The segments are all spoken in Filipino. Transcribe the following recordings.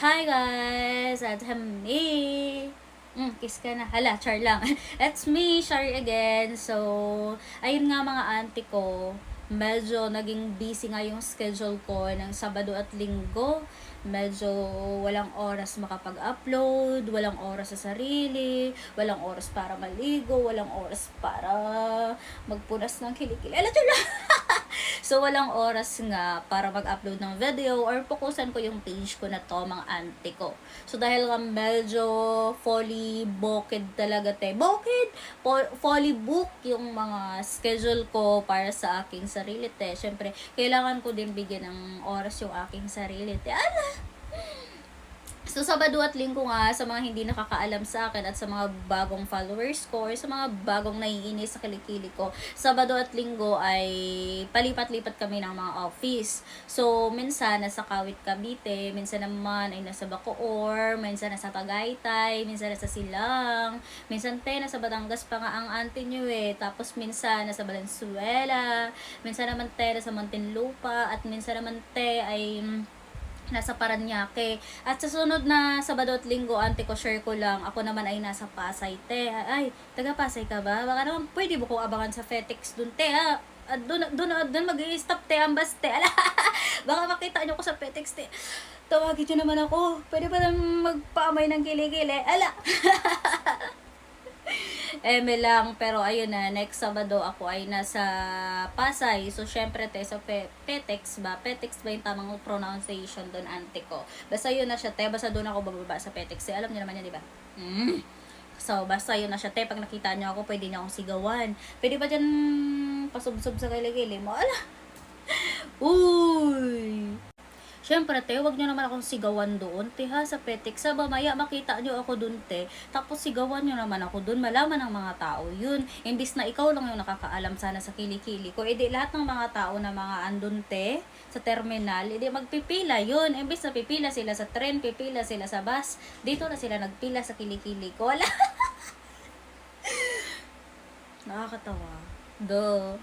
Hi guys! At me! Kiss ka na. Hala, char lang. It's me, Shari again. So, ayun nga mga auntie ko, medyo naging busy nga yung schedule ko ng Sabado at Linggo. Medyo walang oras makapag-upload, walang oras sa sarili, walang oras para maligo, walang oras para magpunas ng kilikili. Ala, char lang! So, walang oras nga para mag-upload ng video or fokusan ko yung page ko na to, mga auntie ko. So, dahil nga medyo fully booked talaga fully book yung mga schedule ko para sa aking sarili te. Siyempre, kailangan ko din bigyan ng oras yung aking sarili te. So, Sabado at Linggo nga, sa mga hindi nakakaalam sa akin at sa mga bagong followers ko or sa mga bagong naiinis sa kilikili ko, Sabado at Linggo ay palipat-lipat kami ng mga office. So, minsan nasa Kawit, Cavite, minsan naman ay nasa Bacoor, minsan nasa Tagaytay, minsan nasa Silang, minsan nasa Batangas pa nga ang auntie nyo tapos minsan nasa Valenzuela, minsan naman nasa Muntinlupa, at minsan naman ay nasa Paranaque. At sa sunod na Sabado at Linggo, ante ko, share ko lang, ako naman ay nasa Pasay, te. Ay, taga Pasay ka ba? Baka naman, pwede mo kong abangan sa FedEx dun, te, ha? Doon mag-i-stop, te, ambas, te. Ala, baka makita nyo ko sa FedEx, te. Tawagin nyo naman ako. Pwede ba lang magpaamay ng kilikili? Ala! Eme lang, pero ayun na, next Sabado ako ay nasa Pasay. So, syempre, te, sa Petex ba? Petex ba yung tamang pronunciation doon, ante ko? Basta yun na siya, te. Basta doon ako bababa sa Petex. Alam niyo naman yan, di ba? So, basta yun na siya, te. Pag nakita niyo ako, pwede niyo akong sigawan. Pwede ba dyan pasubsob sa kiligili mo? Ala! Uy! Siyempre, te, wag nyo naman akong sigawan doon, te, ha, sa Petex. Sa mamaya, makita nyo ako doon, te. Tapos sigawan nyo naman ako doon. Malaman ng mga tao yun. Imbis na ikaw lang yung nakakaalam sana sa kilikili ko. Edi lahat ng mga tao na mga andun, te, sa terminal, edi magpipila yun. Imbis na pipila sila sa tren, pipila sila sa bus, dito na sila nagpila sa kilikili ko. Wala. Nakakatawa. Duh.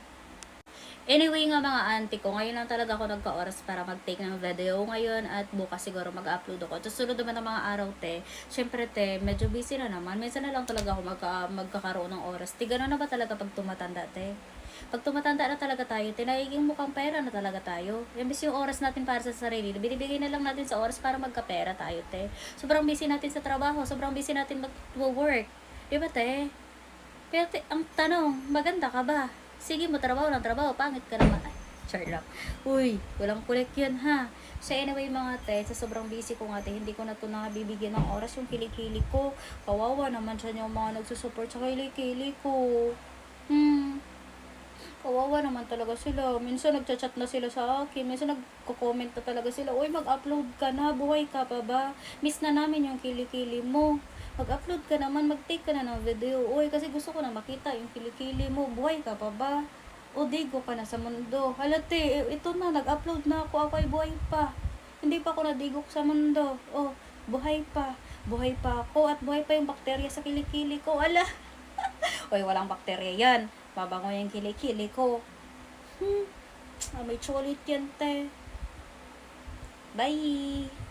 Anyway nga mga auntie ko, ngayon lang talaga ako nagka-oras para mag-take ng video ngayon at bukas siguro mag-upload ako. Tapos sunod naman ng mga araw, te. Syempre, te, medyo busy na naman. Minsan na lang talaga ako magkakaroon ng oras. Te, gano'n na ba talaga pag tumatanda, te? Pag tumatanda na talaga tayo, te, nagiging mukhang pera na talaga tayo. Imbis yung oras natin para sa sarili, binibigay na lang natin sa oras para magkapera tayo, te. Sobrang busy natin sa trabaho, sobrang busy natin mag-work. Di ba, te? Pero, te, ang tanong, maganda ka ba? Sige mo, trabaho ng trabaho, pangit ka naman. Ay, char lang. Uy, walang kulik yun, ha? So anyway mga te, sa sobrang busy ko nga te, hindi ko na ito bibigyan ng oras yung kilikili ko. Kawawa naman siya yung mga nagsusupport sa kilikili ko. Kawawa naman talaga sila. Minsan nagchat-chat na sila sa akin. Minsan nagko-comment na talaga sila. Uy, mag-upload ka na. Buhay ka pa ba? Miss na namin yung kilikili mo. Mag-upload ka naman. Mag-take ka na ng video. Uy, kasi gusto ko na makita yung kilikili mo. Buhay ka pa ba? O, digo ka na sa mundo. Halate, ito na. Nag-upload na ako. Ako ay buhay pa. Hindi pa ako nadigok sa mundo. Oh, buhay pa. Buhay pa ako. At buhay pa yung bakterya sa kilikili ko. Ala. Uy, walang bakterya yan. Mabango yung kilikili ko. May chocolate yan, te. Bye!